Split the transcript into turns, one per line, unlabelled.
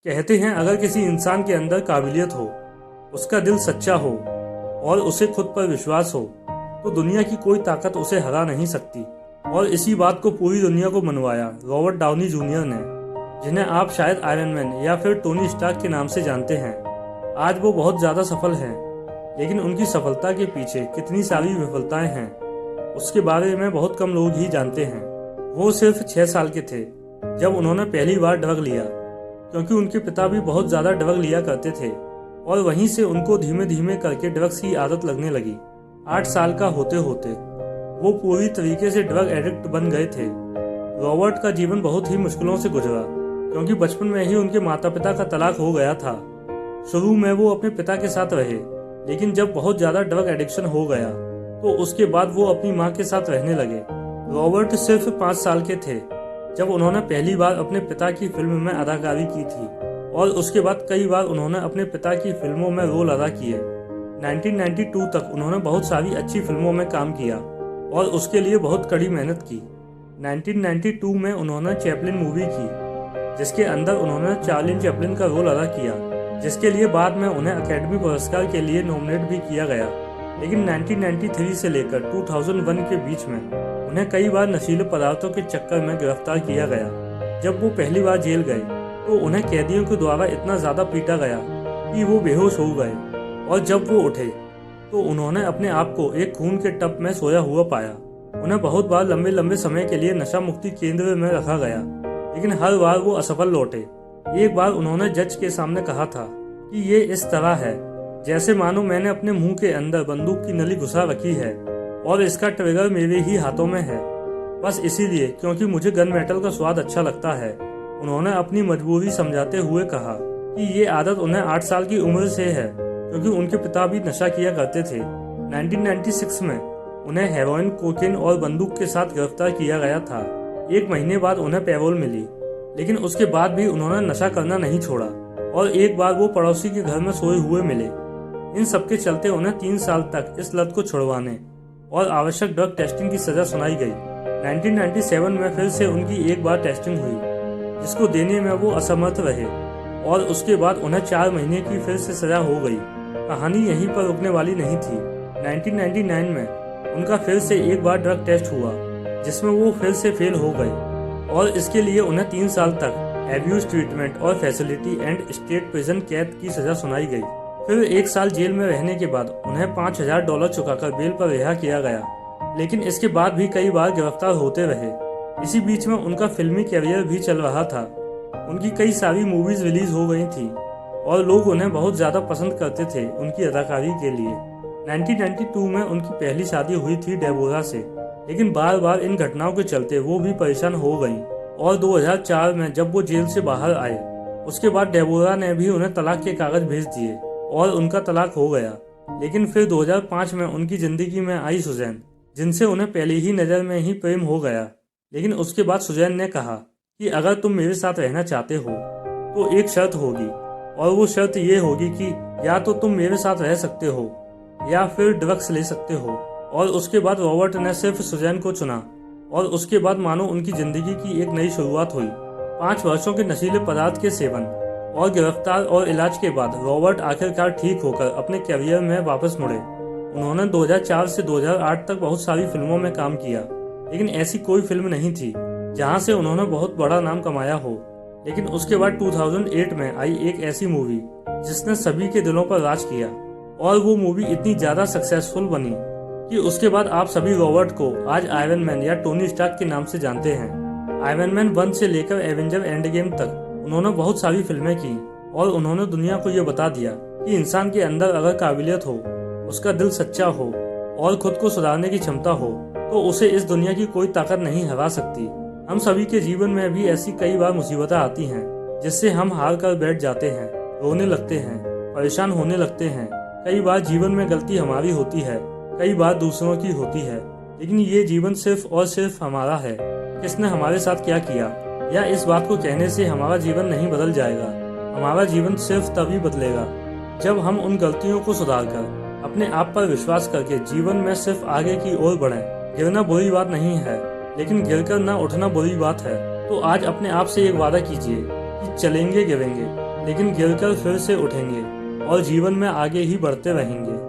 कहते हैं अगर किसी इंसान के अंदर काबिलियत हो, उसका दिल सच्चा हो और उसे खुद पर विश्वास हो तो दुनिया की कोई ताकत उसे हरा नहीं सकती। और इसी बात को पूरी दुनिया को मनवाया रॉबर्ट डाउनी जूनियर ने, जिन्हें आप शायद आयरन मैन या फिर टोनी स्टार्क के नाम से जानते हैं। आज वो बहुत ज़्यादा सफल हैं, लेकिन उनकी सफलता के पीछे कितनी सारी विफलताएं हैं उसके बारे में बहुत कम लोग ही जानते हैं। वो सिर्फ 6 साल के थे जब उन्होंने पहली बार ड्रग लिया, क्योंकि उनके पिता भी बहुत ज़्यादा ड्रग लिया करते थे और वहीं से उनको धीमे धीमे करके ड्रग्स की आदत लगने लगी। 8 साल का होते होते वो पूरी तरीके से ड्रग एडिक्ट बन गए थे। रॉबर्ट का जीवन बहुत ही मुश्किलों से गुजरा, क्योंकि बचपन में ही उनके माता पिता का तलाक हो गया था। शुरू में वो अपने पिता के साथ रहे, लेकिन जब बहुत ज़्यादा ड्रग एडिक्शन हो गया तो उसके बाद वो अपनी माँ के साथ रहने लगे। रॉबर्ट सिर्फ 5 साल के थे जब उन्होंने पहली बार अपने पिता की फिल्म में अदाकारी की थी और उसके बाद कई बार उन्होंने अपने पिता की फिल्मों में रोल अदा किए। 1992 तक उन्होंने बहुत सारी अच्छी फिल्मों में काम किया और उसके लिए बहुत कड़ी मेहनत की। 1992 में उन्होंने चैपलिन मूवी की, जिसके अंदर उन्होंने चार्ली चैपलिन का रोल अदा किया, जिसके लिए बाद में उन्हें अकेडमी पुरस्कार के लिए नॉमिनेट भी किया गया। लेकिन 1993 से लेकर 2001 के बीच में उन्हें कई बार नशीले पदार्थों के चक्कर में गिरफ्तार किया गया। जब वो पहली बार जेल गए तो उन्हें कैदियों के द्वारा इतना ज़्यादा पीटा गया कि वो बेहोश हो गए, और जब वो उठे तो उन्होंने अपने आप को एक खून के टब में सोया हुआ पाया। उन्हें बहुत बार लंबे लंबे समय के लिए नशा मुक्ति केंद्र में रखा गया, लेकिन हर बार वो असफल लौटे। एक बार उन्होंने जज के सामने कहा था कि ये इस तरह है जैसे मानो मैंने अपने मुंह के अंदर बंदूक की नली घुसा रखी है और इसका ट्रिगर मेरे ही हाथों में है, बस इसीलिए क्योंकि मुझे गन मेटल का स्वाद अच्छा लगता है। उन्होंने अपनी मजबूरी समझाते हुए कहा कि ये आदत उन्हें 8 साल की उम्र से है, क्योंकि उनके पिता भी नशा किया करते थे। 1996 में उन्हें हेरोइन, कोकेन और बंदूक के साथ गिरफ्तार किया गया था। 1 महीने बाद उन्हें पैरोल मिली, लेकिन उसके बाद भी उन्होंने नशा करना नहीं छोड़ा और एक बार वो पड़ोसी के घर में सोए हुए मिले। इन सबके चलते उन्हें 3 साल तक इस लत को छुड़वाने और आवश्यक ड्रग टेस्टिंग की सजा सुनाई गई। 1997 में फिर से उनकी एक बार टेस्टिंग हुई, जिसको देने में वो असमर्थ रहे और उसके बाद उन्हें 4 महीने की फिर से सजा हो गई। कहानी यहीं पर रुकने वाली नहीं थी। 1999 में उनका फिर से एक बार ड्रग टेस्ट हुआ, जिसमें वो फिर से फेल हो गए और इसके लिए उन्हें 3 साल तक एब्यूज ट्रीटमेंट और फैसिलिटी एंड स्टेट प्रिजन कैद की सजा सुनाई गई। फिर 1 साल जेल में रहने के बाद उन्हें $5000 चुकाकर बेल पर रिहा किया गया, लेकिन इसके बाद भी कई बार गिरफ्तार होते रहे। इसी बीच में उनका फिल्मी कैरियर भी चल रहा था। उनकी कई सारी मूवीज रिलीज हो गई थी और लोग उन्हें बहुत ज़्यादा पसंद करते थे उनकी अदाकारी के लिए। 1992 में उनकी पहली शादी हुई थी डेबोरा से, लेकिन बार बार इन घटनाओं के चलते वो भी परेशान हो गईं और 2004 में जब वो जेल से बाहर आए, उसके बाद डेबोरा ने भी उन्हें तलाक के कागज भेज दिए और उनका तलाक हो गया। लेकिन फिर 2005 में उनकी ज़िंदगी में आई सुजैन, जिनसे उन्हें पहली ही नज़र में ही प्रेम हो गया। लेकिन उसके बाद सुजैन ने कहा कि अगर तुम मेरे साथ रहना चाहते हो तो एक शर्त होगी, और वो शर्त ये होगी कि या तो तुम मेरे साथ रह सकते हो या फिर ड्रग्स ले सकते हो। और उसके बाद रॉबर्ट ने सिर्फ सुजैन को चुना और उसके बाद मानो उनकी ज़िंदगी की एक नई शुरुआत हुई। 5 वर्षों के नशीले पदार्थ के सेवन और गिरफ्तार और इलाज के बाद रॉबर्ट आखिरकार ठीक होकर अपने कैरियर में वापस मुड़े। उन्होंने 2004 से 2008 तक बहुत सारी फिल्मों में काम किया, लेकिन ऐसी कोई फिल्म नहीं थी जहां से उन्होंने बहुत बड़ा नाम कमाया हो। लेकिन उसके बाद 2008 में आई एक ऐसी मूवी जिसने सभी के दिलों पर राज किया, और वो मूवी इतनी ज़्यादा सक्सेसफुल बनी कि उसके बाद आप सभी रॉबर्ट को आज आयरन मैन या टोनी स्टार्क के नाम से जानते हैं। आयरन मैन 1 से लेकर एवेंजर एंड गेम तक उन्होंने बहुत सारी फिल्में की और उन्होंने दुनिया को ये बता दिया कि इंसान के अंदर अगर काबिलियत हो, उसका दिल सच्चा हो और खुद को सुधारने की क्षमता हो तो उसे इस दुनिया की कोई ताकत नहीं हरा सकती। हम सभी के जीवन में भी ऐसी कई बार मुसीबतें आती हैं जिससे हम हार कर बैठ जाते हैं, रोने लगते हैं, परेशान होने लगते हैं। कई बार जीवन में गलती हमारी होती है, कई बार दूसरों की होती है, लेकिन ये जीवन सिर्फ और सिर्फ हमारा है। किसने हमारे साथ क्या किया, या इस बात को कहने से हमारा जीवन नहीं बदल जाएगा। हमारा जीवन सिर्फ तभी बदलेगा जब हम उन गलतियों को सुधारकर अपने आप पर विश्वास करके जीवन में सिर्फ आगे की ओर बढ़ें। गिरना बुरी बात नहीं है, लेकिन गिरकर ना उठना बुरी बात है। तो आज अपने आप से एक वादा कीजिए कि चलेंगे गिरेंगे लेकिन गिरकर फिर से उठेंगे और जीवन में आगे ही बढ़ते रहेंगे।